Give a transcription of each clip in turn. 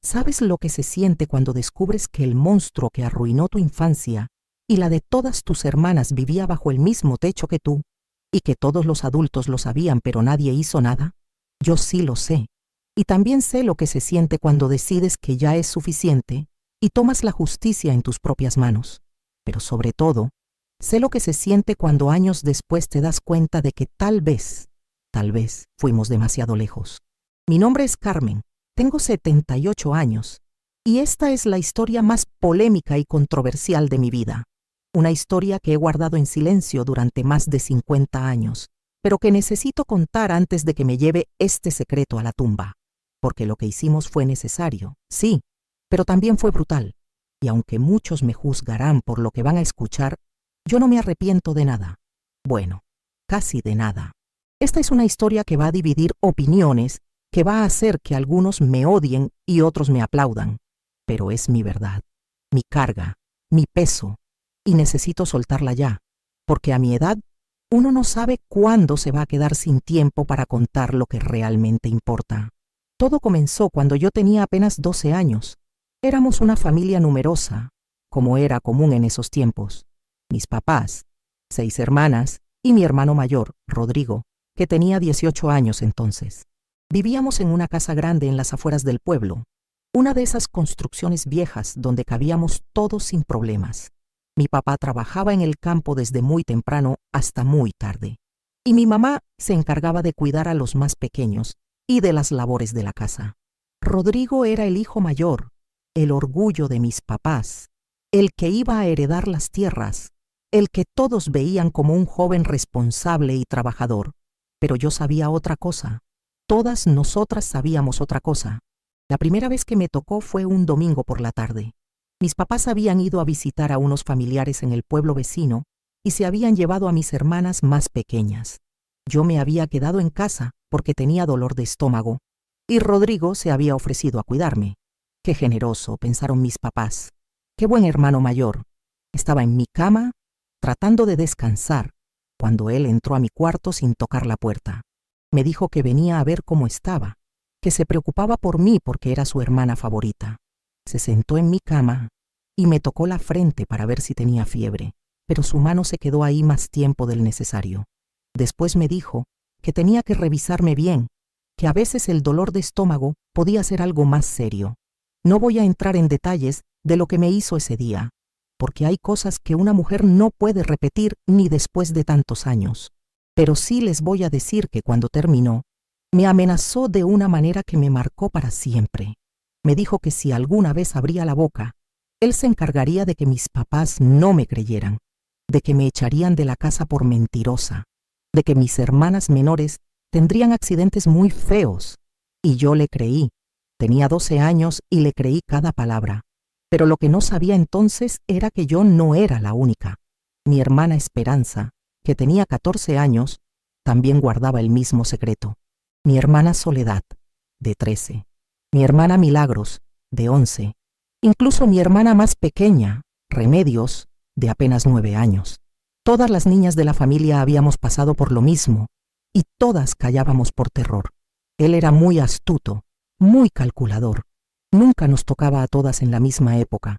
¿Sabes lo que se siente cuando descubres que el monstruo que arruinó tu infancia y la de todas tus hermanas vivía bajo el mismo techo que tú, y que todos los adultos lo sabían pero nadie hizo nada? Yo sí lo sé. Y también sé lo que se siente cuando decides que ya es suficiente y tomas la justicia en tus propias manos. Pero sobre todo, sé lo que se siente cuando años después te das cuenta de que tal vez fuimos demasiado lejos. Mi nombre es Carmen, tengo 78 años, y esta es la historia más polémica y controversial de mi vida. Una historia que he guardado en silencio durante más de 50 años, pero que necesito contar antes de que me lleve este secreto a la tumba. Porque lo que hicimos fue necesario, sí, pero también fue brutal. Y aunque muchos me juzgarán por lo que van a escuchar, yo no me arrepiento de nada. Bueno, casi de nada. Esta es una historia que va a dividir opiniones, que va a hacer que algunos me odien y otros me aplaudan. Pero es mi verdad, mi carga, mi peso, y necesito soltarla ya, porque a mi edad uno no sabe cuándo se va a quedar sin tiempo para contar lo que realmente importa. Todo comenzó cuando yo tenía apenas 12 años. Éramos una familia numerosa, como era común en esos tiempos. Mis papás, 6 hermanas y mi hermano mayor, Rodrigo, que tenía 18 años entonces. Vivíamos en una casa grande en las afueras del pueblo, una de esas construcciones viejas donde cabíamos todos sin problemas. Mi papá trabajaba en el campo desde muy temprano hasta muy tarde, y mi mamá se encargaba de cuidar a los más pequeños y de las labores de la casa. Rodrigo era el hijo mayor, el orgullo de mis papás, el que iba a heredar las tierras, el que todos veían como un joven responsable y trabajador. Pero yo sabía otra cosa. Todas nosotras sabíamos otra cosa. La primera vez que me tocó fue un domingo por la tarde. Mis papás habían ido a visitar a unos familiares en el pueblo vecino y se habían llevado a mis hermanas más pequeñas. Yo me había quedado en casa porque tenía dolor de estómago y Rodrigo se había ofrecido a cuidarme. Qué generoso, pensaron mis papás. Qué buen hermano mayor. Estaba en mi cama, tratando de descansar, cuando él entró a mi cuarto sin tocar la puerta. Me dijo que venía a ver cómo estaba, que se preocupaba por mí porque era su hermana favorita. Se sentó en mi cama y me tocó la frente para ver si tenía fiebre, pero su mano se quedó ahí más tiempo del necesario. Después me dijo que tenía que revisarme bien, que a veces el dolor de estómago podía ser algo más serio. No voy a entrar en detalles de lo que me hizo ese día, porque hay cosas que una mujer no puede repetir ni después de tantos años. Pero sí les voy a decir que cuando terminó, me amenazó de una manera que me marcó para siempre. Me dijo que si alguna vez abría la boca, él se encargaría de que mis papás no me creyeran, de que me echarían de la casa por mentirosa, de que mis hermanas menores tendrían accidentes muy feos. Y yo le creí. Tenía 12 años y le creí cada palabra. Pero lo que no sabía entonces era que yo no era la única. Mi hermana Esperanza, que tenía 14 años, también guardaba el mismo secreto. Mi hermana Soledad, de 13. Mi hermana Milagros, de 11. Incluso mi hermana más pequeña, Remedios, de apenas 9 años. Todas las niñas de la familia habíamos pasado por lo mismo, y todas callábamos por terror. Él era muy astuto, muy calculador. Nunca nos tocaba a todas en la misma época.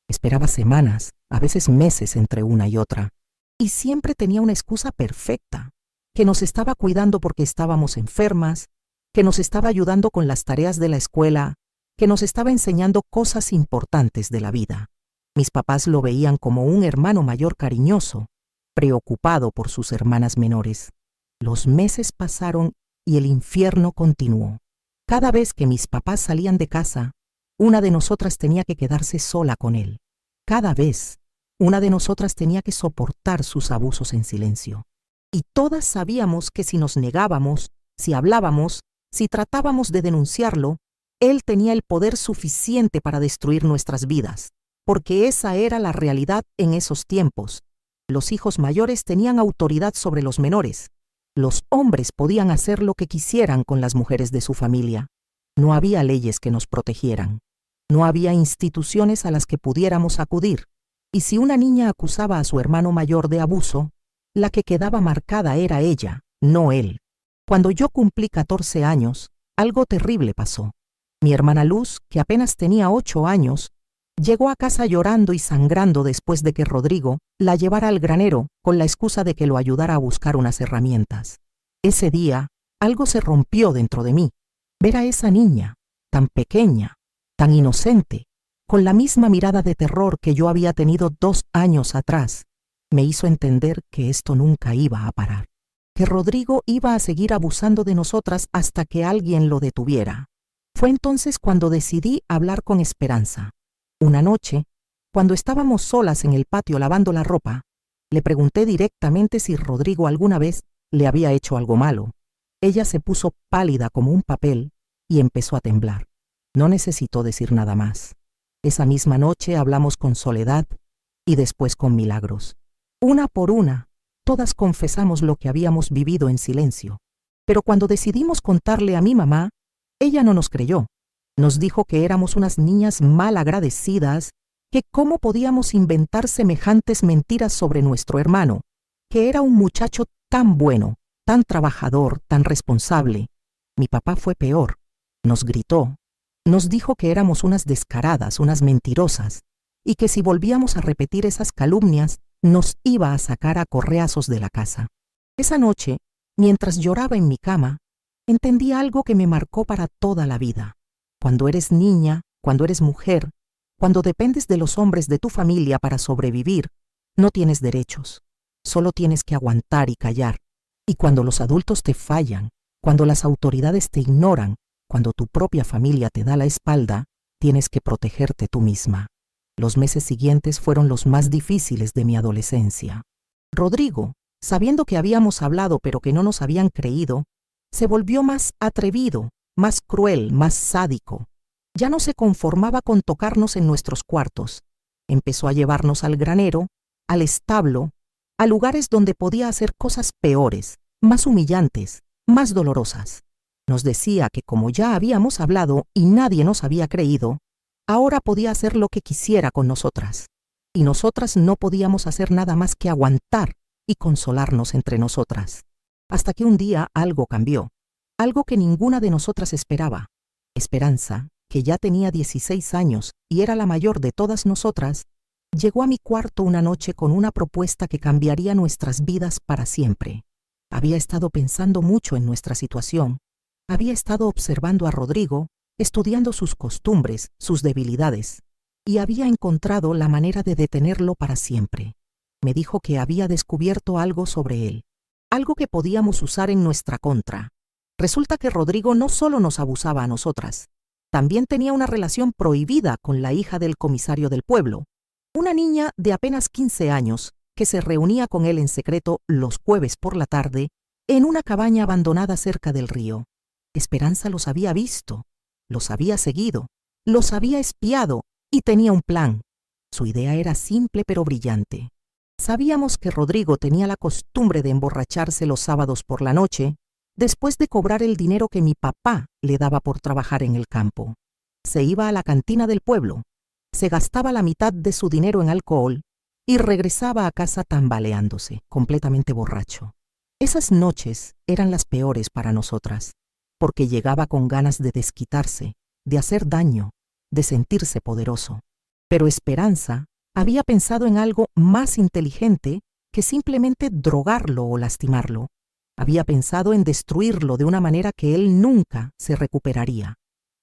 Esperaba semanas, a veces meses entre una y otra. Y siempre tenía una excusa perfecta, que nos estaba cuidando porque estábamos enfermas, que nos estaba ayudando con las tareas de la escuela, que nos estaba enseñando cosas importantes de la vida. Mis papás lo veían como un hermano mayor cariñoso, preocupado por sus hermanas menores. Los meses pasaron y el infierno continuó. Cada vez que mis papás salían de casa, una de nosotras tenía que quedarse sola con él. Cada vez, una de nosotras tenía que soportar sus abusos en silencio. Y todas sabíamos que si nos negábamos, si hablábamos, si tratábamos de denunciarlo, él tenía el poder suficiente para destruir nuestras vidas, porque esa era la realidad en esos tiempos. Los hijos mayores tenían autoridad sobre los menores. Los hombres podían hacer lo que quisieran con las mujeres de su familia. No había leyes que nos protegieran. No había instituciones a las que pudiéramos acudir. Y si una niña acusaba a su hermano mayor de abuso, la que quedaba marcada era ella, no él. Cuando yo cumplí 14 años, algo terrible pasó. Mi hermana Luz, que apenas tenía 8 años, llegó a casa llorando y sangrando después de que Rodrigo la llevara al granero con la excusa de que lo ayudara a buscar unas herramientas. Ese día, algo se rompió dentro de mí. Ver a esa niña, tan pequeña, tan inocente, con la misma mirada de terror que yo había tenido 2 años atrás, me hizo entender que esto nunca iba a parar, que Rodrigo iba a seguir abusando de nosotras hasta que alguien lo detuviera. Fue entonces cuando decidí hablar con Esperanza. Una noche, cuando estábamos solas en el patio lavando la ropa, le pregunté directamente si Rodrigo alguna vez le había hecho algo malo. Ella se puso pálida como un papel y empezó a temblar. No necesitó decir nada más. Esa misma noche hablamos con Soledad y después con Milagros. Una por una, todas confesamos lo que habíamos vivido en silencio. Pero cuando decidimos contarle a mi mamá, ella no nos creyó. Nos dijo que éramos unas niñas mal agradecidas, que cómo podíamos inventar semejantes mentiras sobre nuestro hermano, que era un muchacho tan bueno, tan trabajador, tan responsable. Mi papá fue peor. Nos gritó. Nos dijo que éramos unas descaradas, unas mentirosas, y que si volvíamos a repetir esas calumnias, nos iba a sacar a correazos de la casa. Esa noche, mientras lloraba en mi cama, entendí algo que me marcó para toda la vida. Cuando eres niña, cuando eres mujer, cuando dependes de los hombres de tu familia para sobrevivir, no tienes derechos. Solo tienes que aguantar y callar. Y cuando los adultos te fallan, cuando las autoridades te ignoran, cuando tu propia familia te da la espalda, tienes que protegerte tú misma. Los meses siguientes fueron los más difíciles de mi adolescencia. Rodrigo, sabiendo que habíamos hablado pero que no nos habían creído, se volvió más atrevido, más cruel, más sádico. Ya no se conformaba con tocarnos en nuestros cuartos. Empezó a llevarnos al granero, al establo, a lugares donde podía hacer cosas peores, más humillantes, más dolorosas. Nos decía que como ya habíamos hablado y nadie nos había creído, ahora podía hacer lo que quisiera con nosotras. Y nosotras no podíamos hacer nada más que aguantar y consolarnos entre nosotras. Hasta que un día algo cambió. Algo que ninguna de nosotras esperaba. Esperanza, que ya tenía 16 años y era la mayor de todas nosotras, llegó a mi cuarto una noche con una propuesta que cambiaría nuestras vidas para siempre. Había estado pensando mucho en nuestra situación. Había estado observando a Rodrigo, estudiando sus costumbres, sus debilidades, y había encontrado la manera de detenerlo para siempre. Me dijo que había descubierto algo sobre él, algo que podíamos usar en nuestra contra. Resulta que Rodrigo no solo nos abusaba a nosotras, también tenía una relación prohibida con la hija del comisario del pueblo, una niña de apenas 15 años que se reunía con él en secreto los jueves por la tarde en una cabaña abandonada cerca del río. Esperanza los había visto, los había seguido, los había espiado y tenía un plan. Su idea era simple pero brillante. Sabíamos que Rodrigo tenía la costumbre de emborracharse los sábados por la noche, después de cobrar el dinero que mi papá le daba por trabajar en el campo. Se iba a la cantina del pueblo, se gastaba la mitad de su dinero en alcohol y regresaba a casa tambaleándose, completamente borracho. Esas noches eran las peores para nosotras, porque llegaba con ganas de desquitarse, de hacer daño, de sentirse poderoso. Pero Esperanza había pensado en algo más inteligente que simplemente drogarlo o lastimarlo. Había pensado en destruirlo de una manera que él nunca se recuperaría.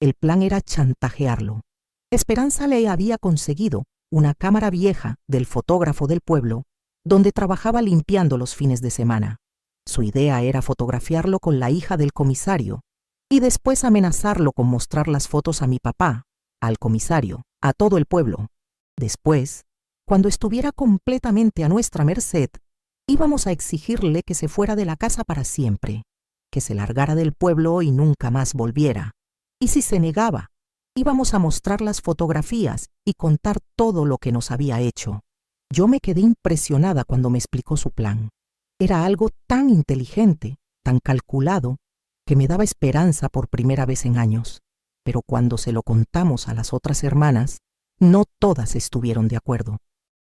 El plan era chantajearlo. Esperanza le había conseguido una cámara vieja del fotógrafo del pueblo, donde trabajaba limpiando los fines de semana. Su idea era fotografiarlo con la hija del comisario y después amenazarlo con mostrar las fotos a mi papá, al comisario, a todo el pueblo. Después, cuando estuviera completamente a nuestra merced, íbamos a exigirle que se fuera de la casa para siempre, que se largara del pueblo y nunca más volviera. Y si se negaba, íbamos a mostrar las fotografías y contar todo lo que nos había hecho. Yo me quedé impresionada cuando me explicó su plan. Era algo tan inteligente, tan calculado, que me daba esperanza por primera vez en años. Pero cuando se lo contamos a las otras hermanas, no todas estuvieron de acuerdo.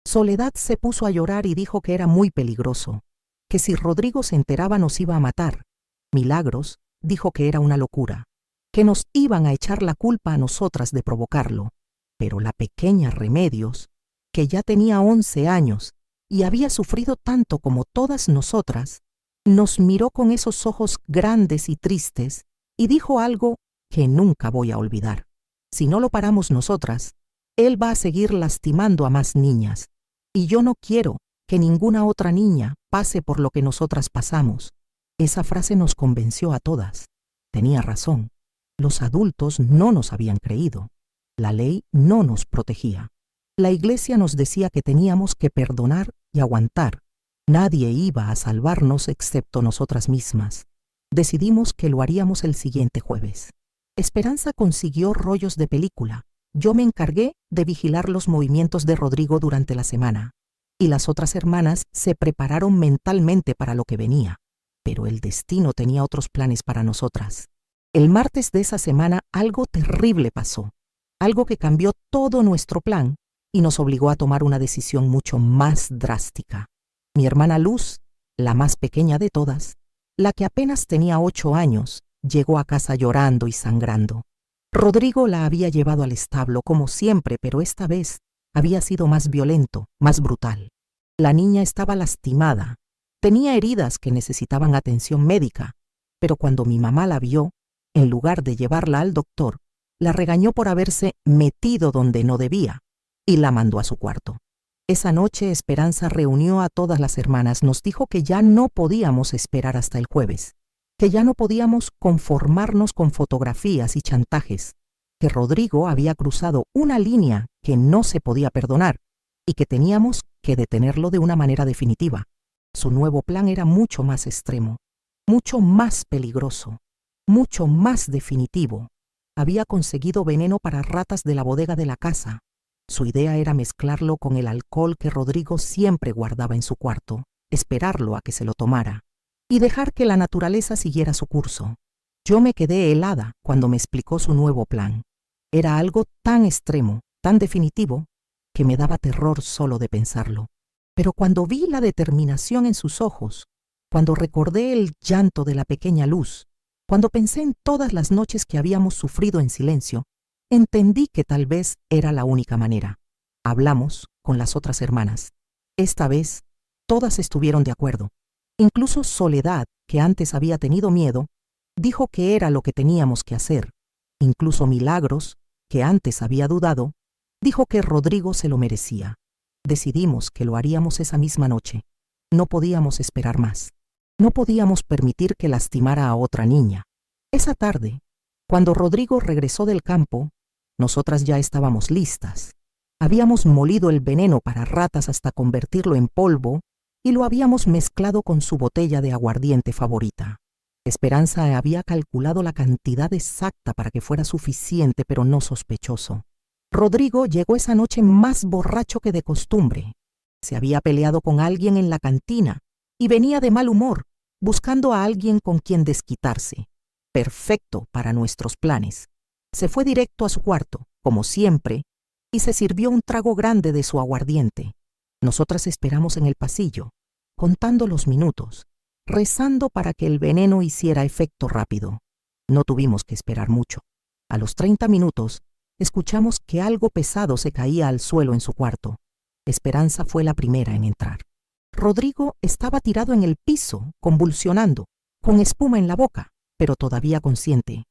Soledad se puso a llorar y dijo que era muy peligroso, que si Rodrigo se enteraba nos iba a matar. Milagros dijo que era una locura. que nos iban a echar la culpa a nosotras de provocarlo. Pero la pequeña Remedios, que ya tenía 11 años y había sufrido tanto como todas nosotras, nos miró con esos ojos grandes y tristes y dijo algo que nunca voy a olvidar. Si no lo paramos nosotras, él va a seguir lastimando a más niñas, y yo no quiero que ninguna otra niña pase por lo que nosotras pasamos. Esa frase nos convenció a todas. Tenía razón. Los adultos no nos habían creído. La ley no nos protegía. La iglesia nos decía que teníamos que perdonar y aguantar. Nadie iba a salvarnos excepto nosotras mismas. Decidimos que lo haríamos el siguiente jueves. Esperanza consiguió rollos de película. Yo me encargué de vigilar los movimientos de Rodrigo durante la semana, y las otras hermanas se prepararon mentalmente para lo que venía. Pero el destino tenía otros planes para nosotras. El martes de esa semana algo terrible pasó, algo que cambió todo nuestro plan y nos obligó a tomar una decisión mucho más drástica. Mi hermana Luz, la más pequeña de todas, la que apenas tenía 8 años, llegó a casa llorando y sangrando. Rodrigo la había llevado al establo como siempre, pero esta vez había sido más violento, más brutal. La niña estaba lastimada, tenía heridas que necesitaban atención médica, pero cuando mi mamá la vio, en lugar de llevarla al doctor, la regañó por haberse metido donde no debía y la mandó a su cuarto. Esa noche Esperanza reunió a todas las hermanas, nos dijo que ya no podíamos esperar hasta el jueves, que ya no podíamos conformarnos con fotografías y chantajes, que Rodrigo había cruzado una línea que no se podía perdonar y que teníamos que detenerlo de una manera definitiva. Su nuevo plan era mucho más extremo, mucho más peligroso, mucho más definitivo. Había conseguido veneno para ratas de la bodega de la casa. Su idea era mezclarlo con el alcohol que Rodrigo siempre guardaba en su cuarto, esperarlo a que se lo tomara y dejar que la naturaleza siguiera su curso. Yo me quedé helada cuando me explicó su nuevo plan. Era algo tan extremo, tan definitivo, que me daba terror solo de pensarlo. Pero cuando vi la determinación en sus ojos, cuando recordé el llanto de la pequeña Luz, cuando pensé en todas las noches que habíamos sufrido en silencio, entendí que tal vez era la única manera. Hablamos con las otras hermanas. Esta vez, todas estuvieron de acuerdo. Incluso Soledad, que antes había tenido miedo, dijo que era lo que teníamos que hacer. Incluso Milagros, que antes había dudado, dijo que Rodrigo se lo merecía. Decidimos que lo haríamos esa misma noche. No podíamos esperar más. No podíamos permitir que lastimara a otra niña. Esa tarde, cuando Rodrigo regresó del campo, nosotras ya estábamos listas. Habíamos molido el veneno para ratas hasta convertirlo en polvo y lo habíamos mezclado con su botella de aguardiente favorita. Esperanza había calculado la cantidad exacta para que fuera suficiente, pero no sospechoso. Rodrigo llegó esa noche más borracho que de costumbre. Se había peleado con alguien en la cantina y venía de mal humor, buscando a alguien con quien desquitarse. Perfecto para nuestros planes. Se fue directo a su cuarto, como siempre, y se sirvió un trago grande de su aguardiente. Nosotras esperamos en el pasillo, contando los minutos, rezando para que el veneno hiciera efecto rápido. No tuvimos que esperar mucho. A los 30 minutos, escuchamos que algo pesado se caía al suelo en su cuarto. Esperanza fue la primera en entrar. Rodrigo estaba tirado en el piso, convulsionando, con espuma en la boca, pero todavía consciente.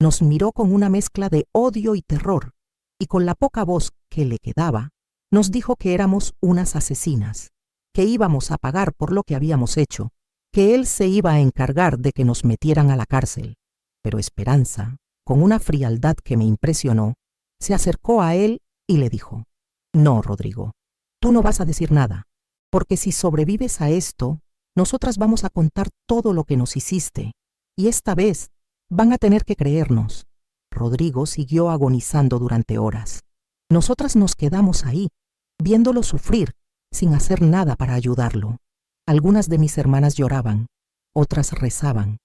Nos miró con una mezcla de odio y terror, y con la poca voz que le quedaba, nos dijo que éramos unas asesinas, que íbamos a pagar por lo que habíamos hecho, que él se iba a encargar de que nos metieran a la cárcel. Pero Esperanza, con una frialdad que me impresionó, se acercó a él y le dijo: «No, Rodrigo, tú no vas a decir nada, porque si sobrevives a esto, nosotras vamos a contar todo lo que nos hiciste, y esta vez van a tener que creernos». Rodrigo siguió agonizando durante horas. Nosotras nos quedamos ahí, viéndolo sufrir, sin hacer nada para ayudarlo. Algunas de mis hermanas lloraban, otras rezaban.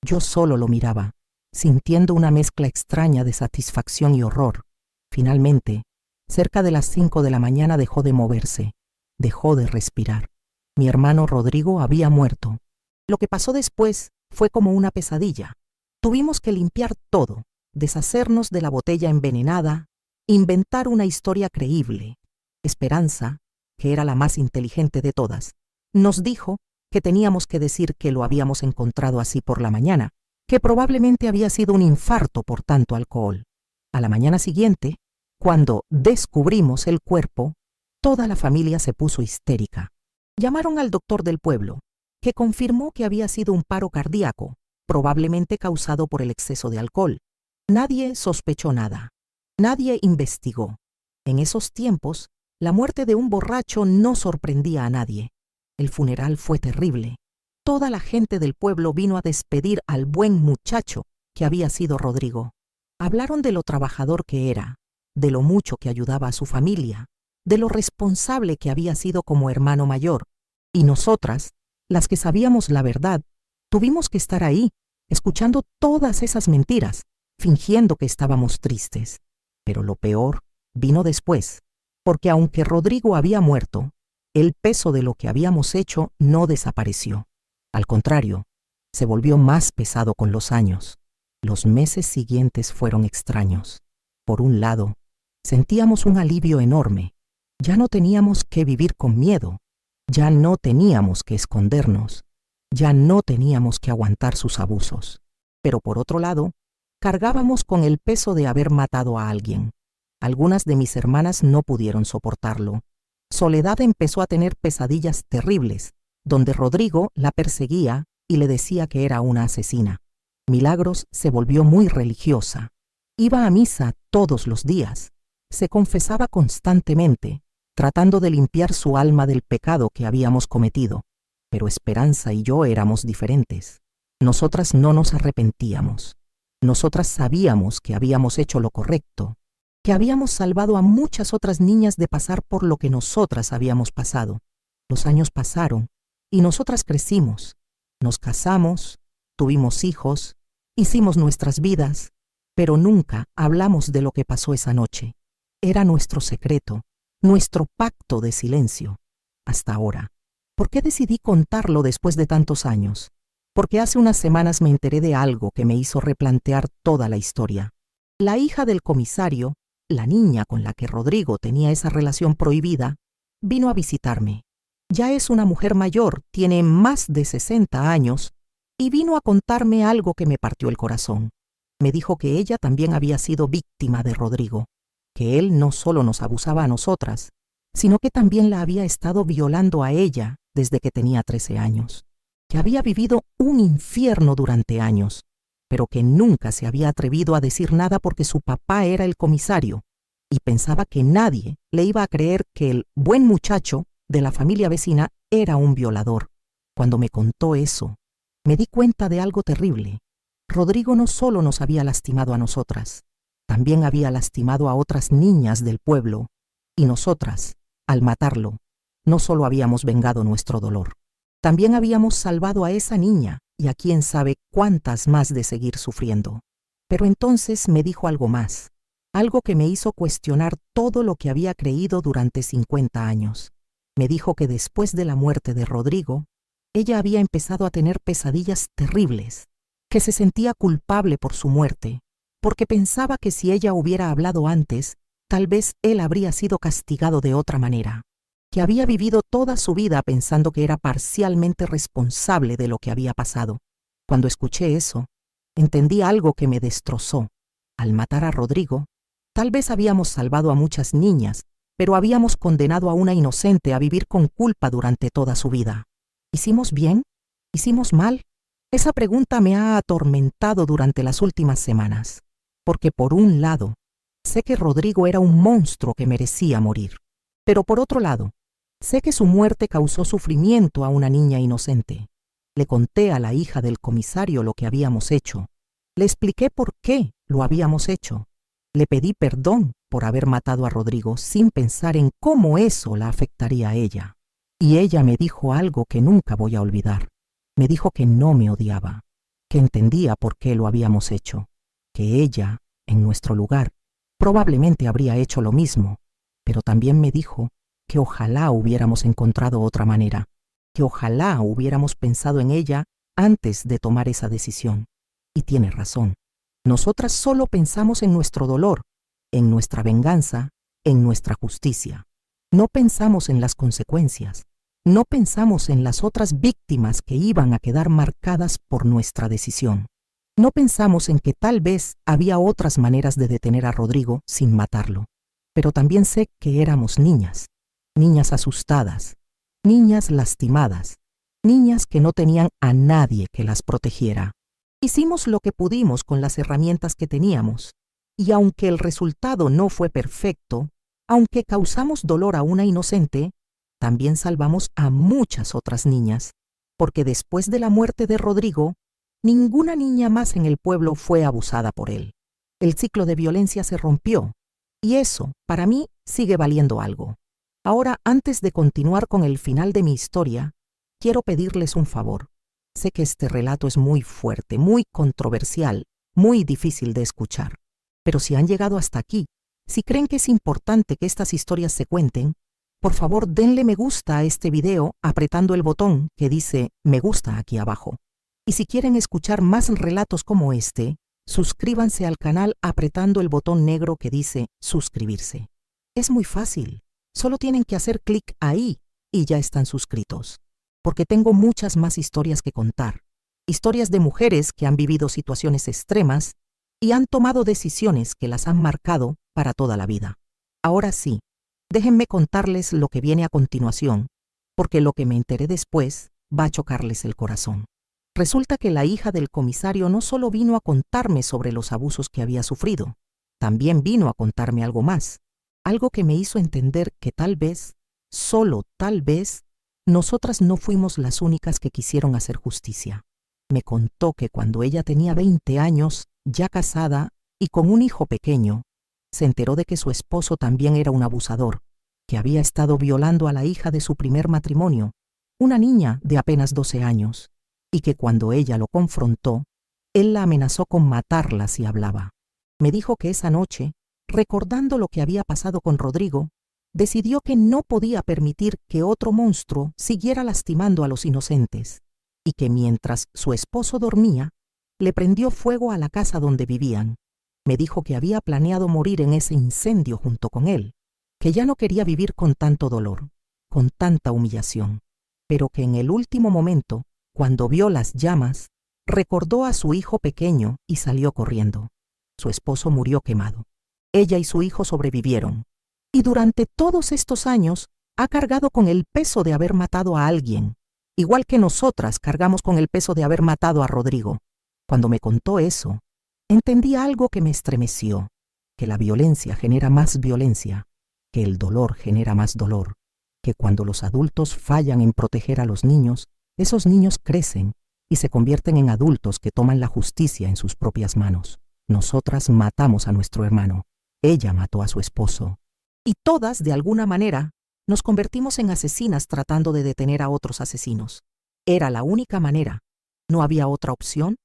Yo solo lo miraba, sintiendo una mezcla extraña de satisfacción y horror. Finalmente, cerca de las 5 de la mañana dejó de moverse, dejó de respirar. Mi hermano Rodrigo había muerto. Lo que pasó después fue como una pesadilla. Tuvimos que limpiar todo, deshacernos de la botella envenenada, inventar una historia creíble. Esperanza, que era la más inteligente de todas, nos dijo que teníamos que decir que lo habíamos encontrado así por la mañana, que probablemente había sido un infarto por tanto alcohol. A la mañana siguiente, cuando descubrimos el cuerpo, toda la familia se puso histérica. Llamaron al doctor del pueblo, que confirmó que había sido un paro cardíaco, probablemente causado por el exceso de alcohol. Nadie sospechó nada. Nadie investigó. En esos tiempos, la muerte de un borracho no sorprendía a nadie. El funeral fue terrible. Toda la gente del pueblo vino a despedir al buen muchacho que había sido Rodrigo. Hablaron de lo trabajador que era, de lo mucho que ayudaba a su familia, de lo responsable que había sido como hermano mayor. Y nosotras, las que sabíamos la verdad, tuvimos que estar ahí, escuchando todas esas mentiras, fingiendo que estábamos tristes. Pero lo peor vino después, porque aunque Rodrigo había muerto, el peso de lo que habíamos hecho no desapareció. Al contrario, se volvió más pesado con los años. Los meses siguientes fueron extraños. Por un lado, sentíamos un alivio enorme. Ya no teníamos que vivir con miedo. Ya no teníamos que escondernos. Ya no teníamos que aguantar sus abusos. Pero por otro lado, cargábamos con el peso de haber matado a alguien. Algunas de mis hermanas no pudieron soportarlo. Soledad empezó a tener pesadillas terribles, donde Rodrigo la perseguía y le decía que era una asesina. Milagros se volvió muy religiosa. Iba a misa todos los días. Se confesaba constantemente, tratando de limpiar su alma del pecado que habíamos cometido. Pero Esperanza y yo éramos diferentes. Nosotras no nos arrepentíamos. Nosotras sabíamos que habíamos hecho lo correcto, que habíamos salvado a muchas otras niñas de pasar por lo que nosotras habíamos pasado. Los años pasaron y nosotras crecimos. Nos casamos, tuvimos hijos, hicimos nuestras vidas, pero nunca hablamos de lo que pasó esa noche. Era nuestro secreto, nuestro pacto de silencio. Hasta ahora. ¿Por qué decidí contarlo después de tantos años? Porque hace unas semanas me enteré de algo que me hizo replantear toda la historia. La hija del comisario, la niña con la que Rodrigo tenía esa relación prohibida, vino a visitarme. Ya es una mujer mayor, tiene más de 60 años, y vino a contarme algo que me partió el corazón. Me dijo que ella también había sido víctima de Rodrigo, que él no solo nos abusaba a nosotras, sino que también la había estado violando a ella desde que tenía 13 años, que había vivido un infierno durante años, pero que nunca se había atrevido a decir nada porque su papá era el comisario, y pensaba que nadie le iba a creer que el buen muchacho de la familia vecina era un violador. Cuando me contó eso, me di cuenta de algo terrible. Rodrigo no solo nos había lastimado a nosotras, también había lastimado a otras niñas del pueblo, y nosotras, al matarlo, no solo habíamos vengado nuestro dolor, también habíamos salvado a esa niña y a quién sabe cuántas más de seguir sufriendo. Pero entonces me dijo algo más, algo que me hizo cuestionar todo lo que había creído durante 50 años. Me dijo que después de la muerte de Rodrigo, ella había empezado a tener pesadillas terribles, que se sentía culpable por su muerte, porque pensaba que si ella hubiera hablado antes, tal vez él habría sido castigado de otra manera, que había vivido toda su vida pensando que era parcialmente responsable de lo que había pasado. Cuando escuché eso, entendí algo que me destrozó. Al matar a Rodrigo, tal vez habíamos salvado a muchas niñas, pero habíamos condenado a una inocente a vivir con culpa durante toda su vida. ¿Hicimos bien? ¿Hicimos mal? Esa pregunta me ha atormentado durante las últimas semanas, porque por un lado, sé que Rodrigo era un monstruo que merecía morir, pero por otro lado, sé que su muerte causó sufrimiento a una niña inocente. Le conté a la hija del comisario lo que habíamos hecho. Le expliqué por qué lo habíamos hecho. Le pedí perdón por haber matado a Rodrigo sin pensar en cómo eso la afectaría a ella. Y ella me dijo algo que nunca voy a olvidar. Me dijo que no me odiaba, que entendía por qué lo habíamos hecho, que ella, en nuestro lugar, probablemente habría hecho lo mismo, pero también me dijo que ojalá hubiéramos encontrado otra manera, que ojalá hubiéramos pensado en ella antes de tomar esa decisión. Y tiene razón. Nosotras solo pensamos en nuestro dolor, en nuestra venganza, en nuestra justicia. No pensamos en las consecuencias. No pensamos en las otras víctimas que iban a quedar marcadas por nuestra decisión. No pensamos en que tal vez había otras maneras de detener a Rodrigo sin matarlo. Pero también sé que éramos niñas, niñas asustadas, niñas lastimadas, niñas que no tenían a nadie que las protegiera. Hicimos lo que pudimos con las herramientas que teníamos, y aunque el resultado no fue perfecto, aunque causamos dolor a una inocente, también salvamos a muchas otras niñas, porque después de la muerte de Rodrigo, ninguna niña más en el pueblo fue abusada por él. El ciclo de violencia se rompió, y eso, para mí, sigue valiendo algo. Ahora, antes de continuar con el final de mi historia, quiero pedirles un favor. Sé que este relato es muy fuerte, muy controversial, muy difícil de escuchar. Pero si han llegado hasta aquí, si creen que es importante que estas historias se cuenten, por favor denle me gusta a este video apretando el botón que dice me gusta aquí abajo. Y si quieren escuchar más relatos como este, suscríbanse al canal apretando el botón negro que dice suscribirse. Es muy fácil, solo tienen que hacer clic ahí y ya están suscritos. Porque tengo muchas más historias que contar. Historias de mujeres que han vivido situaciones extremas y han tomado decisiones que las han marcado para toda la vida. Ahora sí, déjenme contarles lo que viene a continuación, porque lo que me enteré después va a chocarles el corazón. Resulta que la hija del comisario no solo vino a contarme sobre los abusos que había sufrido, también vino a contarme algo más, algo que me hizo entender que tal vez, solo tal vez, nosotras no fuimos las únicas que quisieron hacer justicia. Me contó que cuando ella tenía 20 años, ya casada y con un hijo pequeño, se enteró de que su esposo también era un abusador, que había estado violando a la hija de su primer matrimonio, una niña de apenas 12 años, y que cuando ella lo confrontó, él la amenazó con matarla si hablaba. Me dijo que esa noche, recordando lo que había pasado con Rodrigo, decidió que no podía permitir que otro monstruo siguiera lastimando a los inocentes, y que mientras su esposo dormía, le prendió fuego a la casa donde vivían. Me dijo que había planeado morir en ese incendio junto con él, que ya no quería vivir con tanto dolor, con tanta humillación, pero que en el último momento, cuando vio las llamas, recordó a su hijo pequeño y salió corriendo. Su esposo murió quemado. Ella y su hijo sobrevivieron. Y durante todos estos años ha cargado con el peso de haber matado a alguien, igual que nosotras cargamos con el peso de haber matado a Rodrigo. Cuando me contó eso, entendí algo que me estremeció, que la violencia genera más violencia, que el dolor genera más dolor, que cuando los adultos fallan en proteger a los niños, esos niños crecen y se convierten en adultos que toman la justicia en sus propias manos. Nosotras matamos a nuestro hermano, ella mató a su esposo. Y todas, de alguna manera, nos convertimos en asesinas tratando de detener a otros asesinos. ¿Era la única manera? ¿No había otra opción?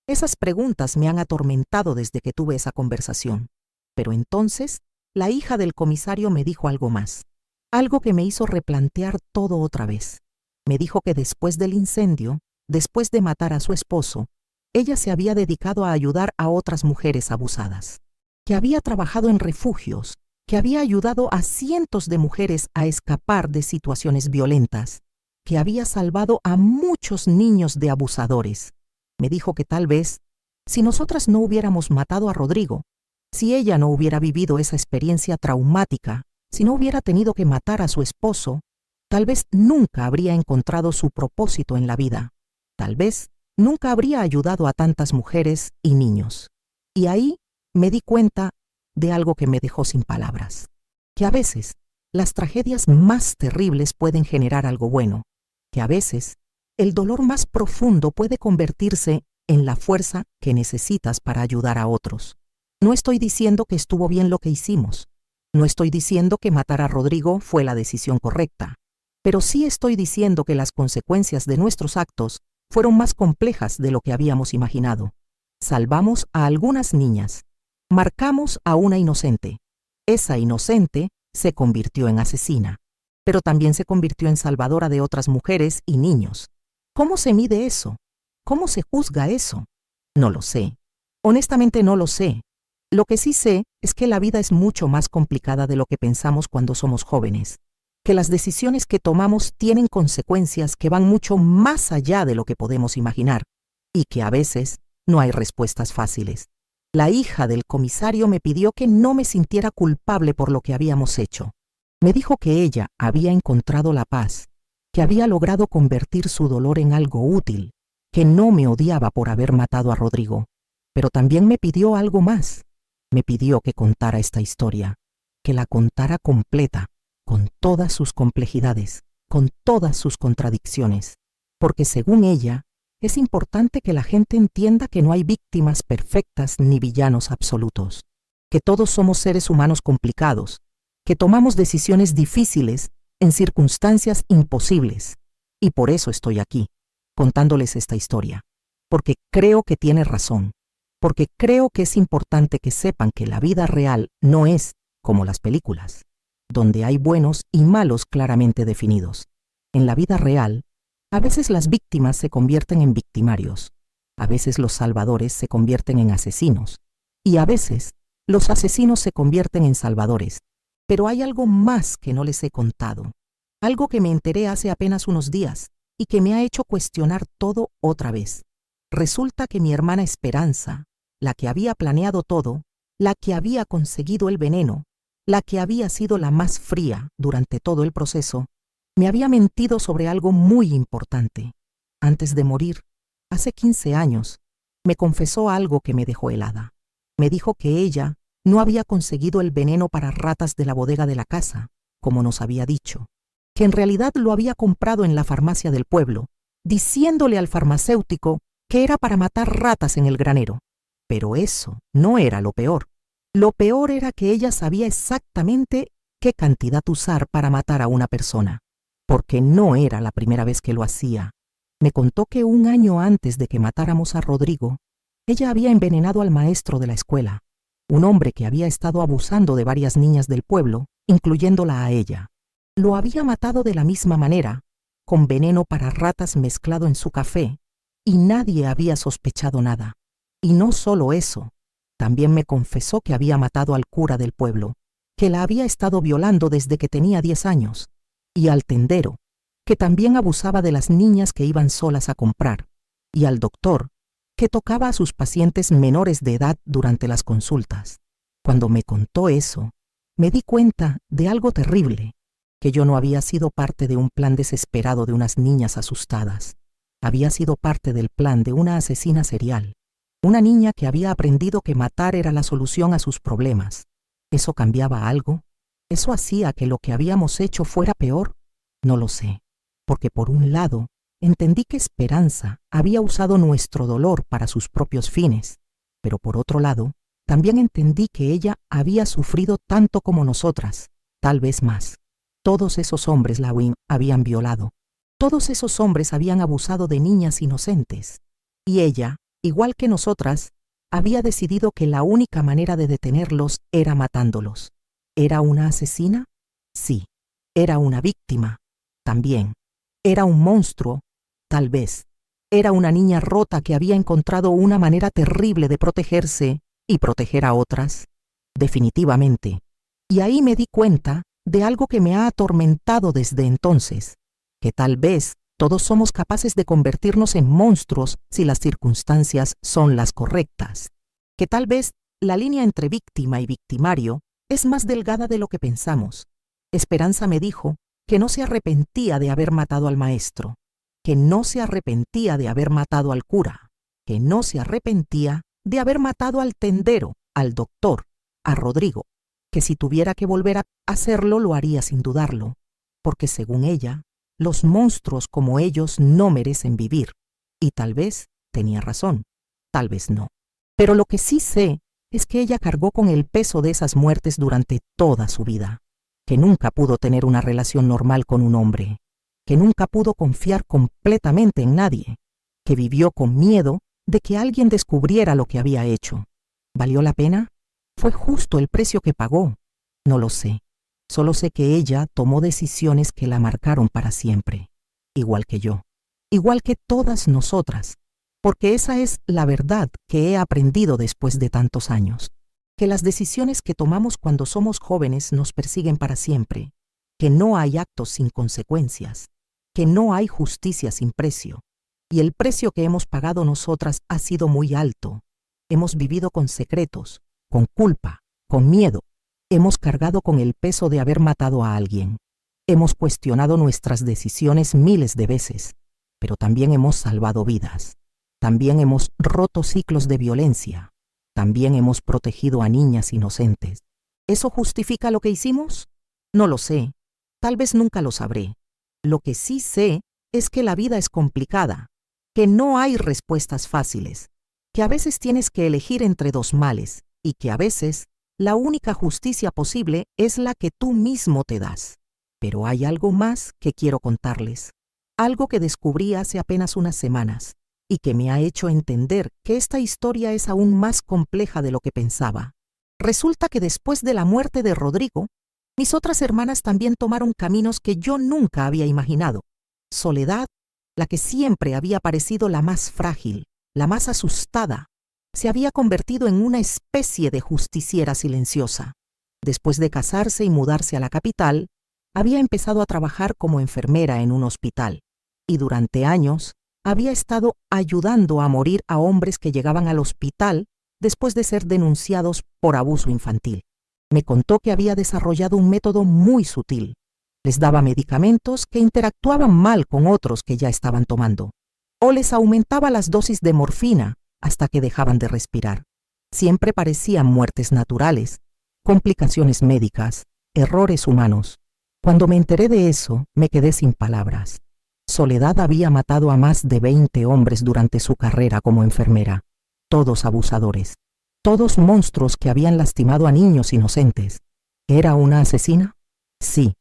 Esas preguntas me han atormentado desde que tuve esa conversación. Pero entonces, la hija del comisario me dijo algo más, algo que me hizo replantear todo otra vez. Me dijo que después del incendio, después de matar a su esposo, ella se había dedicado a ayudar a otras mujeres abusadas, que había trabajado en refugios, que había ayudado a cientos de mujeres a escapar de situaciones violentas, que había salvado a muchos niños de abusadores. Me dijo que tal vez, si nosotras no hubiéramos matado a Rodrigo, si ella no hubiera vivido esa experiencia traumática, si no hubiera tenido que matar a su esposo, tal vez nunca habría encontrado su propósito en la vida. Tal vez nunca habría ayudado a tantas mujeres y niños. Y ahí me di cuenta de algo que me dejó sin palabras, que a veces las tragedias más terribles pueden generar algo bueno, que a veces el dolor más profundo puede convertirse en la fuerza que necesitas para ayudar a otros. No estoy diciendo que estuvo bien lo que hicimos, no estoy diciendo que matar a Rodrigo fue la decisión correcta, pero sí estoy diciendo que las consecuencias de nuestros actos fueron más complejas de lo que habíamos imaginado. Salvamos a algunas niñas, marcamos a una inocente. Esa inocente se convirtió en asesina, pero también se convirtió en salvadora de otras mujeres y niños. ¿Cómo se mide eso? ¿Cómo se juzga eso? No lo sé. Honestamente no lo sé. Lo que sí sé es que la vida es mucho más complicada de lo que pensamos cuando somos jóvenes, que las decisiones que tomamos tienen consecuencias que van mucho más allá de lo que podemos imaginar, y que a veces no hay respuestas fáciles. La hija del comisario me pidió que no me sintiera culpable por lo que habíamos hecho. Me dijo que ella había encontrado la paz, que había logrado convertir su dolor en algo útil, que no me odiaba por haber matado a Rodrigo. Pero también me pidió algo más. Me pidió que contara esta historia, que la contara completa, con todas sus complejidades, con todas sus contradicciones, porque según ella, es importante que la gente entienda que no hay víctimas perfectas ni villanos absolutos, que todos somos seres humanos complicados, que tomamos decisiones difíciles en circunstancias imposibles, y por eso estoy aquí, contándoles esta historia, porque creo que tiene razón, porque creo que es importante que sepan que la vida real no es como las películas, donde hay buenos y malos claramente definidos. En la vida real, a veces las víctimas se convierten en victimarios, a veces los salvadores se convierten en asesinos, y a veces los asesinos se convierten en salvadores. Pero hay algo más que no les he contado, algo que me enteré hace apenas unos días y que me ha hecho cuestionar todo otra vez. Resulta que mi hermana Esperanza, la que había planeado todo, la que había conseguido el veneno, la que había sido la más fría durante todo el proceso, me había mentido sobre algo muy importante. Antes de morir, hace 15 años, me confesó algo que me dejó helada. Me dijo que ella no había conseguido el veneno para ratas de la bodega de la casa, como nos había dicho, que en realidad lo había comprado en la farmacia del pueblo, diciéndole al farmacéutico que era para matar ratas en el granero. Pero eso no era lo peor. Lo peor era que ella sabía exactamente qué cantidad usar para matar a una persona, porque no era la primera vez que lo hacía. Me contó que un año antes de que matáramos a Rodrigo, ella había envenenado al maestro de la escuela, un hombre que había estado abusando de varias niñas del pueblo, incluyéndola a ella. Lo había matado de la misma manera, con veneno para ratas mezclado en su café, y nadie había sospechado nada. Y no solo eso, también me confesó que había matado al cura del pueblo, que la había estado violando desde que tenía 10 años, y al tendero, que también abusaba de las niñas que iban solas a comprar, y al doctor, que tocaba a sus pacientes menores de edad durante las consultas. Cuando me contó eso, me di cuenta de algo terrible, que yo no había sido parte de un plan desesperado de unas niñas asustadas. Había sido parte del plan de una asesina serial, una niña que había aprendido que matar era la solución a sus problemas. ¿Eso cambiaba algo? ¿Eso hacía que lo que habíamos hecho fuera peor? No lo sé, porque por un lado, entendí que Esperanza había usado nuestro dolor para sus propios fines, pero por otro lado, también entendí que ella había sufrido tanto como nosotras, tal vez más. Todos esos hombres la habían violado. Todos esos hombres habían abusado de niñas inocentes. Y ella, igual que nosotras, había decidido que la única manera de detenerlos era matándolos. ¿Era una asesina? Sí. ¿Era una víctima? También. ¿Era un monstruo? Tal vez. Era una niña rota que había encontrado una manera terrible de protegerse y proteger a otras. Definitivamente. Y ahí me di cuenta de algo que me ha atormentado desde entonces, que tal vez todos somos capaces de convertirnos en monstruos si las circunstancias son las correctas, que tal vez la línea entre víctima y victimario es más delgada de lo que pensamos. Esperanza me dijo que no se arrepentía de haber matado al maestro, que no se arrepentía de haber matado al cura, que no se arrepentía de haber matado al tendero, al doctor, a Rodrigo, que si tuviera que volver a hacerlo lo haría sin dudarlo, porque según ella, los monstruos como ellos no merecen vivir, y tal vez tenía razón, tal vez no. Pero lo que sí sé es que ella cargó con el peso de esas muertes durante toda su vida, que nunca pudo tener una relación normal con un hombre, que nunca pudo confiar completamente en nadie, que vivió con miedo de que alguien descubriera lo que había hecho. ¿Valió la pena? ¿Fue justo el precio que pagó? No lo sé. Solo sé que ella tomó decisiones que la marcaron para siempre, igual que yo, igual que todas nosotras. porque esa es la verdad que he aprendido después de tantos años, que las decisiones que tomamos cuando somos jóvenes nos persiguen para siempre, que no hay actos sin consecuencias, que no hay justicia sin precio, y el precio que hemos pagado nosotras ha sido muy alto. Hemos vivido con secretos, con culpa, con miedo. Hemos cargado con el peso de haber matado a alguien. Hemos cuestionado nuestras decisiones miles de veces, pero también hemos salvado vidas. También hemos roto ciclos de violencia. También hemos protegido a niñas inocentes. ¿Eso justifica lo que hicimos? No lo sé. Tal vez nunca lo sabré. Lo que sí sé es que la vida es complicada, que no hay respuestas fáciles, que a veces tienes que elegir entre dos males y que a veces la única justicia posible es la que tú mismo te das. Pero hay algo más que quiero contarles, algo que descubrí hace apenas unas semanas y que me ha hecho entender que esta historia es aún más compleja de lo que pensaba. Resulta que después de la muerte de Rodrigo, mis otras hermanas también tomaron caminos que yo nunca había imaginado. Soledad, la que siempre había parecido la más frágil, la más asustada, se había convertido en una especie de justiciera silenciosa. Después de casarse y mudarse a la capital, había empezado a trabajar como enfermera en un hospital y durante años había estado ayudando a morir a hombres que llegaban al hospital después de ser denunciados por abuso infantil. Me contó que había desarrollado un método muy sutil. Les daba medicamentos que interactuaban mal con otros que ya estaban tomando, o les aumentaba las dosis de morfina hasta que dejaban de respirar. Siempre parecían muertes naturales, complicaciones médicas, errores humanos. Cuando me enteré de eso, me quedé sin palabras. Soledad había matado a más de 20 hombres durante su carrera como enfermera, todos abusadores, todos monstruos que habían lastimado a niños inocentes. ¿Era una asesina? Sí.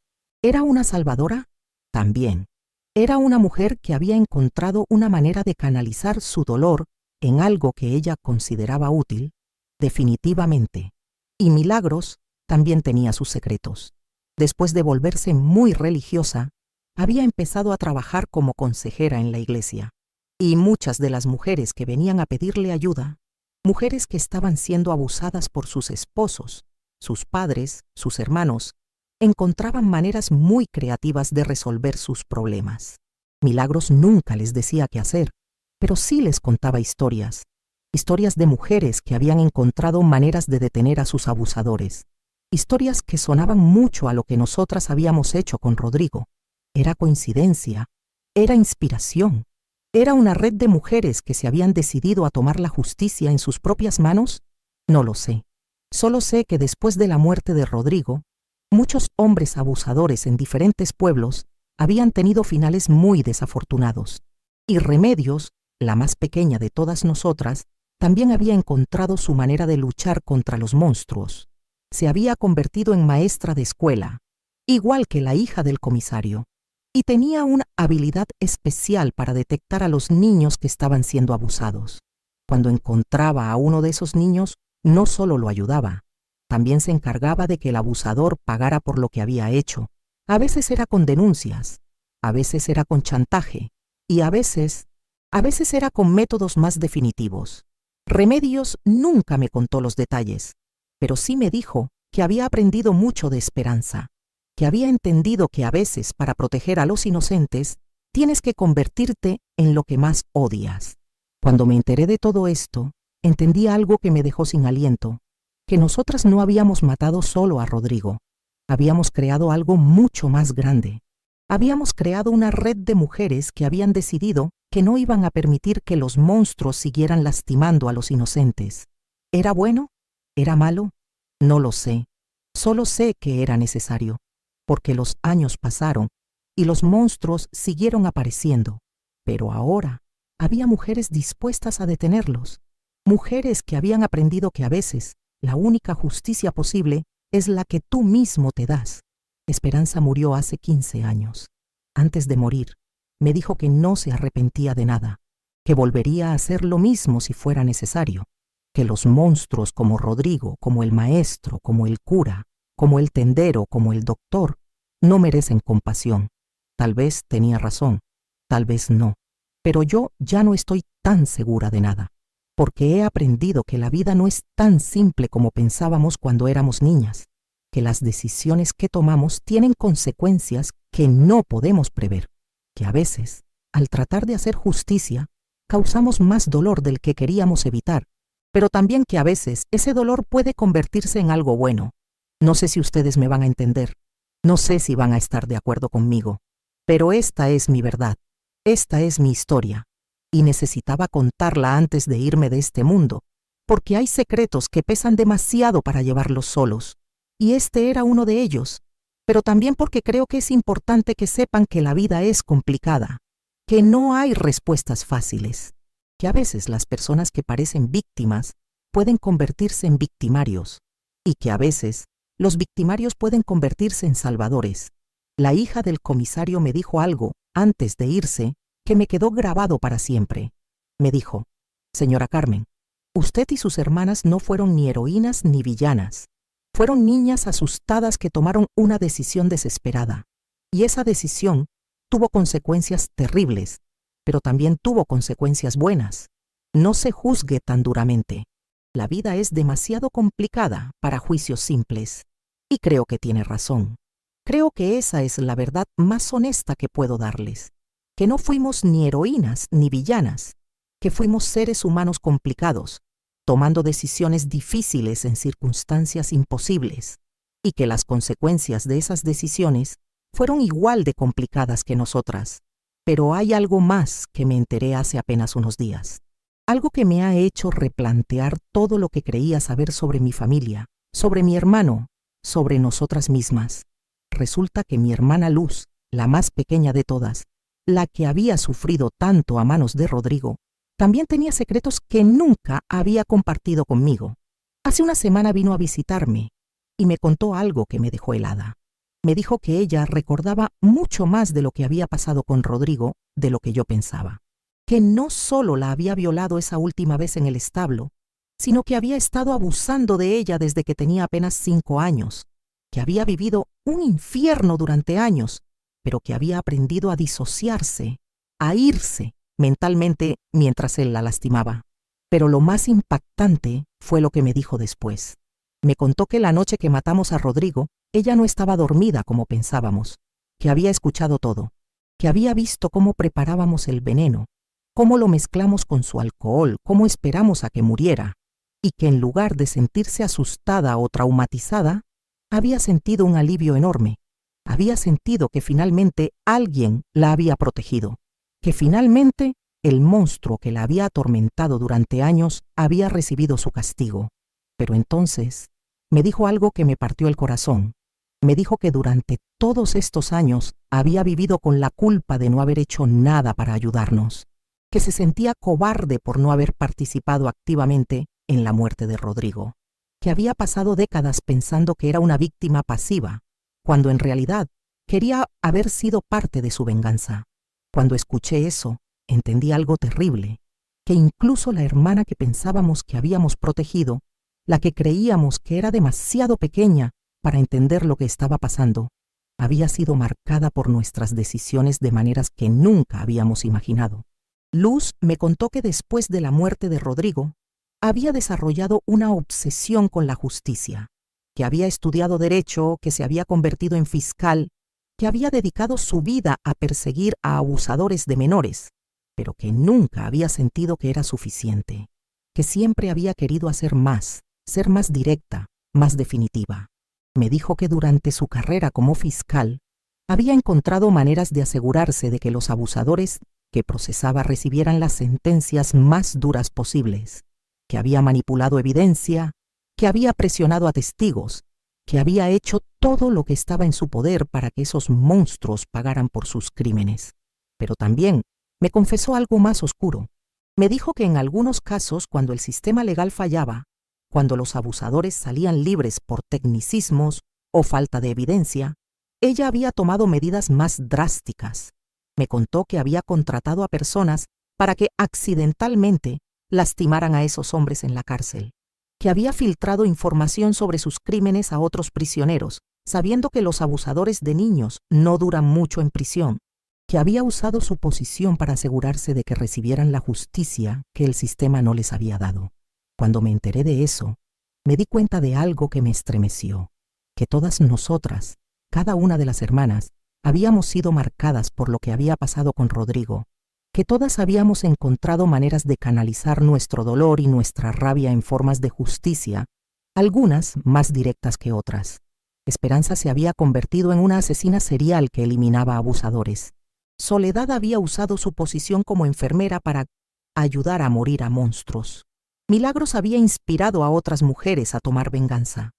¿Era una salvadora? También. Era una mujer que había encontrado una manera de canalizar su dolor en algo que ella consideraba útil, definitivamente. Y Milagros también tenía sus secretos. Después de volverse muy religiosa, había empezado a trabajar como consejera en la iglesia. Y muchas de las mujeres que venían a pedirle ayuda, mujeres que estaban siendo abusadas por sus esposos, sus padres, sus hermanos, encontraban maneras muy creativas de resolver sus problemas. Milagros nunca les decía qué hacer, pero sí les contaba historias de mujeres que habían encontrado maneras de detener a sus abusadores, historias que sonaban mucho a lo que nosotras habíamos hecho con Rodrigo. ¿Era coincidencia? ¿Era inspiración? ¿Era una red de mujeres que se habían decidido a tomar la justicia en sus propias manos? No lo sé. Solo sé que después de la muerte de Rodrigo, muchos hombres abusadores en diferentes pueblos habían tenido finales muy desafortunados. Y Remedios, la más pequeña de todas nosotras, también había encontrado su manera de luchar contra los monstruos. Se había convertido en maestra de escuela, igual que la hija del comisario, y tenía una habilidad especial para detectar a los niños que estaban siendo abusados. Cuando encontraba a uno de esos niños, no solo lo ayudaba, también se encargaba de que el abusador pagara por lo que había hecho. A veces era con denuncias, a veces era con chantaje, y a veces era con métodos más definitivos. Remedios nunca me contó los detalles, pero sí me dijo que había aprendido mucho de Esperanza, que había entendido que a veces para proteger a los inocentes tienes que convertirte en lo que más odias. Cuando me enteré de todo esto, entendí algo que me dejó sin aliento, que nosotras no habíamos matado solo a Rodrigo, habíamos creado algo mucho más grande. Habíamos creado una red de mujeres que habían decidido que no iban a permitir que los monstruos siguieran lastimando a los inocentes. ¿Era bueno? ¿Era malo? No lo sé. Solo sé que era necesario, porque los años pasaron y los monstruos siguieron apareciendo. Pero ahora había mujeres dispuestas a detenerlos, mujeres que habían aprendido que a veces la única justicia posible es la que tú mismo te das. Esperanza murió hace 15 años. Antes de morir, me dijo que no se arrepentía de nada, que volvería a hacer lo mismo si fuera necesario, que los monstruos como Rodrigo, como el maestro, como el cura, como el tendero, como el doctor, no merecen compasión. Tal vez tenía razón, tal vez no. Pero yo ya no estoy tan segura de nada, porque he aprendido que la vida no es tan simple como pensábamos cuando éramos niñas, que las decisiones que tomamos tienen consecuencias que no podemos prever, que a veces, al tratar de hacer justicia, causamos más dolor del que queríamos evitar, pero también que a veces ese dolor puede convertirse en algo bueno. No sé si ustedes me van a entender, no sé si van a estar de acuerdo conmigo, pero esta es mi verdad, esta es mi historia, y necesitaba contarla antes de irme de este mundo, porque hay secretos que pesan demasiado para llevarlos solos, y este era uno de ellos, pero también porque creo que es importante que sepan que la vida es complicada, que no hay respuestas fáciles, que a veces las personas que parecen víctimas pueden convertirse en victimarios, y que a veces los victimarios pueden convertirse en salvadores. La hija del comisario me dijo algo antes de irse que me quedó grabado para siempre. Me dijo: «Señora Carmen, usted y sus hermanas no fueron ni heroínas ni villanas. Fueron niñas asustadas que tomaron una decisión desesperada. Y esa decisión tuvo consecuencias terribles, pero también tuvo consecuencias buenas. No se juzgue tan duramente. La vida es demasiado complicada para juicios simples». Y creo que tiene razón. Creo que esa es la verdad más honesta que puedo darles. Que no fuimos ni heroínas ni villanas, que fuimos seres humanos complicados, tomando decisiones difíciles en circunstancias imposibles, y que las consecuencias de esas decisiones fueron igual de complicadas que nosotras. Pero hay algo más que me enteré hace apenas unos días. Algo que me ha hecho replantear todo lo que creía saber sobre mi familia, sobre mi hermano, sobre nosotras mismas. Resulta que mi hermana Luz, la más pequeña de todas, la que había sufrido tanto a manos de Rodrigo, también tenía secretos que nunca había compartido conmigo. Hace una semana vino a visitarme y me contó algo que me dejó helada. Me dijo que ella recordaba mucho más de lo que había pasado con Rodrigo de lo que yo pensaba. Que no solo la había violado esa última vez en el establo, sino que había estado abusando de ella desde que tenía apenas 5 años, que había vivido un infierno durante años, pero que había aprendido a disociarse, a irse mentalmente mientras él la lastimaba. Pero lo más impactante fue lo que me dijo después. Me contó que la noche que matamos a Rodrigo, ella no estaba dormida como pensábamos, que había escuchado todo, que había visto cómo preparábamos el veneno, cómo lo mezclamos con su alcohol, cómo esperamos a que muriera, y que en lugar de sentirse asustada o traumatizada, había sentido un alivio enorme. Había sentido que finalmente alguien la había protegido, que finalmente el monstruo que la había atormentado durante años había recibido su castigo. Pero entonces me dijo algo que me partió el corazón. Me dijo que durante todos estos años había vivido con la culpa de no haber hecho nada para ayudarnos, que se sentía cobarde por no haber participado activamente en la muerte de Rodrigo, que había pasado décadas pensando que era una víctima pasiva, cuando en realidad quería haber sido parte de su venganza. Cuando escuché eso, entendí algo terrible, que incluso la hermana que pensábamos que habíamos protegido, la que creíamos que era demasiado pequeña para entender lo que estaba pasando, había sido marcada por nuestras decisiones de maneras que nunca habíamos imaginado. Luz me contó que después de la muerte de Rodrigo, había desarrollado una obsesión con la justicia, que había estudiado derecho, que se había convertido en fiscal, que había dedicado su vida a perseguir a abusadores de menores, pero que nunca había sentido que era suficiente, que siempre había querido hacer más, ser más directa, más definitiva. Me dijo que durante su carrera como fiscal había encontrado maneras de asegurarse de que los abusadores que procesaba recibieran las sentencias más duras posibles, que había manipulado evidencia, que había presionado a testigos, que había hecho todo lo que estaba en su poder para que esos monstruos pagaran por sus crímenes. Pero también me confesó algo más oscuro. Me dijo que en algunos casos, cuando el sistema legal fallaba, cuando los abusadores salían libres por tecnicismos o falta de evidencia, ella había tomado medidas más drásticas. Me contó que había contratado a personas para que accidentalmente lastimaran a esos hombres en la cárcel, que había filtrado información sobre sus crímenes a otros prisioneros, sabiendo que los abusadores de niños no duran mucho en prisión, que había usado su posición para asegurarse de que recibieran la justicia que el sistema no les había dado. Cuando me enteré de eso, me di cuenta de algo que me estremeció, que todas nosotras, cada una de las hermanas, habíamos sido marcadas por lo que había pasado con Rodrigo, que todas habíamos encontrado maneras de canalizar nuestro dolor y nuestra rabia en formas de justicia, algunas más directas que otras. Esperanza se había convertido en una asesina serial que eliminaba abusadores. Soledad había usado su posición como enfermera para ayudar a morir a monstruos. Milagros había inspirado a otras mujeres a tomar venganza.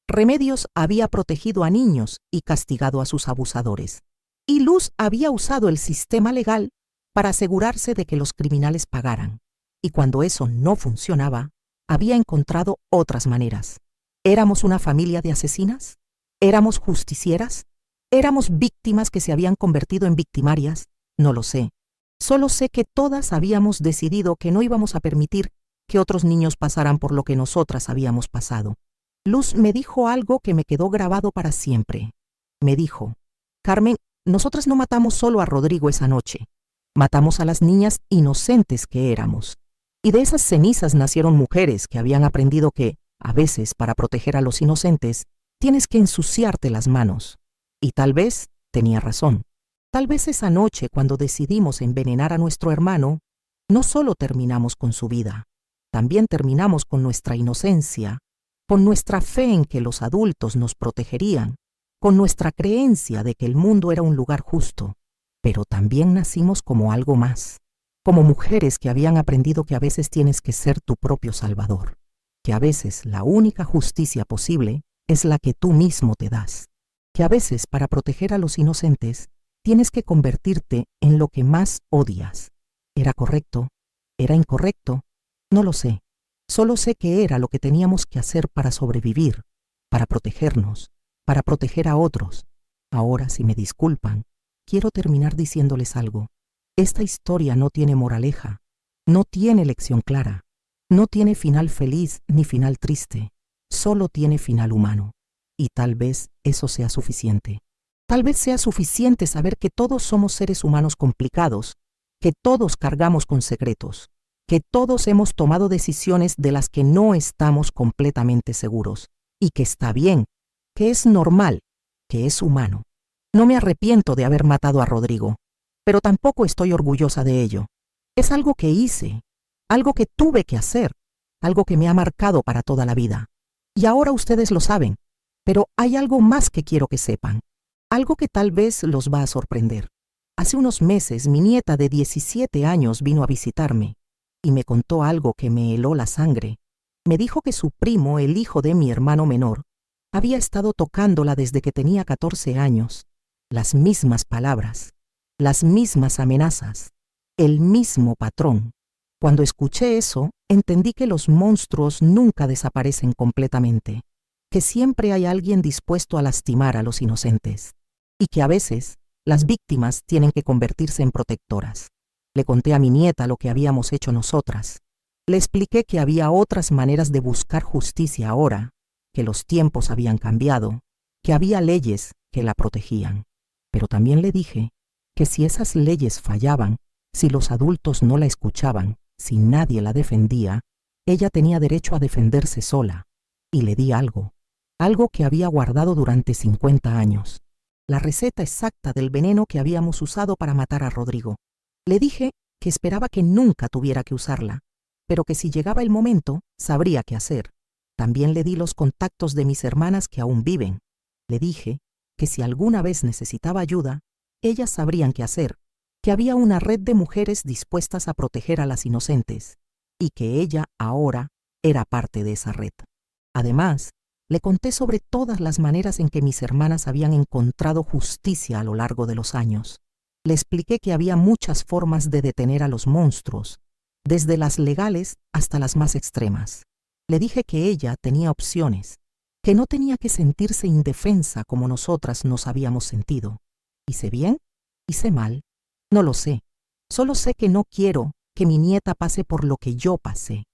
Remedios había protegido a niños y castigado a sus abusadores. Y Luz había usado el sistema legal para asegurarse de que los criminales pagaran. Y cuando eso no funcionaba, había encontrado otras maneras. ¿Éramos una familia de asesinas? ¿Éramos justicieras? ¿Éramos víctimas que se habían convertido en victimarias? No lo sé. Solo sé que todas habíamos decidido que no íbamos a permitir que otros niños pasaran por lo que nosotras habíamos pasado. Luz me dijo algo que me quedó grabado para siempre. Me dijo: Carmen, nosotras no matamos solo a Rodrigo esa noche. Matamos a las niñas inocentes que éramos. Y de esas cenizas nacieron mujeres que habían aprendido que, a veces, para proteger a los inocentes, tienes que ensuciarte las manos. Y tal vez tenía razón. Tal vez esa noche, cuando decidimos envenenar a nuestro hermano, no solo terminamos con su vida, también terminamos con nuestra inocencia, con nuestra fe en que los adultos nos protegerían, con nuestra creencia de que el mundo era un lugar justo. Pero también nacimos como algo más, como mujeres que habían aprendido que a veces tienes que ser tu propio salvador, que a veces la única justicia posible es la que tú mismo te das, que a veces para proteger a los inocentes tienes que convertirte en lo que más odias. ¿Era correcto? ¿Era incorrecto? No lo sé. Solo sé que era lo que teníamos que hacer para sobrevivir, para protegernos, para proteger a otros. Ahora, si me disculpan, quiero terminar diciéndoles algo. Esta historia no tiene moraleja, no tiene lección clara, no tiene final feliz ni final triste, solo tiene final humano. Y tal vez eso sea suficiente. Tal vez sea suficiente saber que todos somos seres humanos complicados, que todos cargamos con secretos, que todos hemos tomado decisiones de las que no estamos completamente seguros, y que está bien, que es normal, que es humano. No me arrepiento de haber matado a Rodrigo, pero tampoco estoy orgullosa de ello. Es algo que hice, algo que tuve que hacer, algo que me ha marcado para toda la vida. Y ahora ustedes lo saben, pero hay algo más que quiero que sepan, algo que tal vez los va a sorprender. Hace unos meses mi nieta de 17 años vino a visitarme y me contó algo que me heló la sangre. Me dijo que su primo, el hijo de mi hermano menor, había estado tocándola desde que tenía 14 años. Las mismas palabras, las mismas amenazas, el mismo patrón. Cuando escuché eso, entendí que los monstruos nunca desaparecen completamente, que siempre hay alguien dispuesto a lastimar a los inocentes, y que a veces las víctimas tienen que convertirse en protectoras. Le conté a mi nieta lo que habíamos hecho nosotras. Le expliqué que había otras maneras de buscar justicia ahora, que los tiempos habían cambiado, que había leyes que la protegían. Pero también le dije que si esas leyes fallaban, si los adultos no la escuchaban, si nadie la defendía, ella tenía derecho a defenderse sola. Y le di algo que había guardado durante 50 años. La receta exacta del veneno que habíamos usado para matar a Rodrigo. Le dije que esperaba que nunca tuviera que usarla, pero que si llegaba el momento, sabría qué hacer. También le di los contactos de mis hermanas que aún viven. Le dije que si alguna vez necesitaba ayuda, ellas sabrían qué hacer, que había una red de mujeres dispuestas a proteger a las inocentes, y que ella ahora era parte de esa red. Además, le conté sobre todas las maneras en que mis hermanas habían encontrado justicia a lo largo de los años. Le expliqué que había muchas formas de detener a los monstruos, desde las legales hasta las más extremas. Le dije que ella tenía opciones, que no tenía que sentirse indefensa como nosotras nos habíamos sentido. ¿Hice bien? ¿Hice mal? No lo sé. Solo sé que no quiero que mi nieta pase por lo que yo pasé.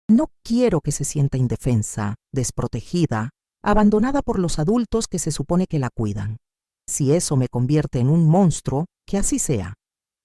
No quiero que se sienta indefensa, desprotegida, abandonada por los adultos que se supone que la cuidan. Si eso me convierte en un monstruo, que así sea.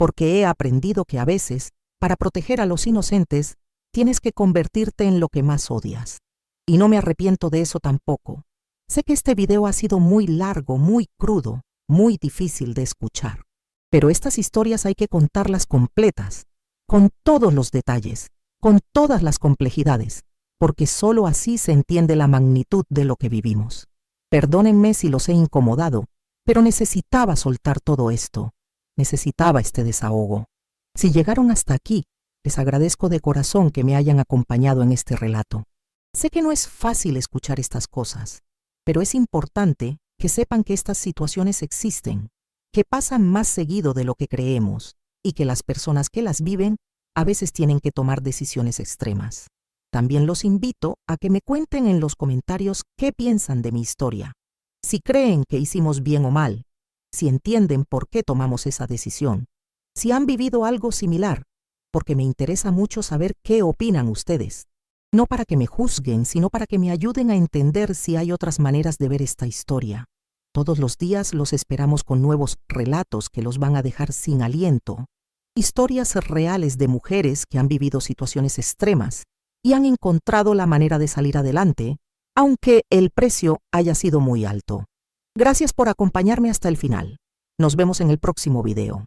porque he aprendido que a veces, para proteger a los inocentes, tienes que convertirte en lo que más odias. Y no me arrepiento de eso tampoco. Sé que este video ha sido muy largo, muy crudo, muy difícil de escuchar. Pero estas historias hay que contarlas completas, con todos los detalles, con todas las complejidades, porque solo así se entiende la magnitud de lo que vivimos. Perdónenme si los he incomodado, pero necesitaba soltar todo esto. Necesitaba este desahogo. Si llegaron hasta aquí, les agradezco de corazón que me hayan acompañado en este relato. Sé que no es fácil escuchar estas cosas, pero es importante que sepan que estas situaciones existen, que pasan más seguido de lo que creemos y que las personas que las viven a veces tienen que tomar decisiones extremas. También los invito a que me cuenten en los comentarios qué piensan de mi historia, si creen que hicimos bien o mal, si entienden por qué tomamos esa decisión, si han vivido algo similar, porque me interesa mucho saber qué opinan ustedes. No para que me juzguen, sino para que me ayuden a entender si hay otras maneras de ver esta historia. Todos los días los esperamos con nuevos relatos que los van a dejar sin aliento. Historias reales de mujeres que han vivido situaciones extremas y han encontrado la manera de salir adelante, aunque el precio haya sido muy alto. Gracias por acompañarme hasta el final. Nos vemos en el próximo video.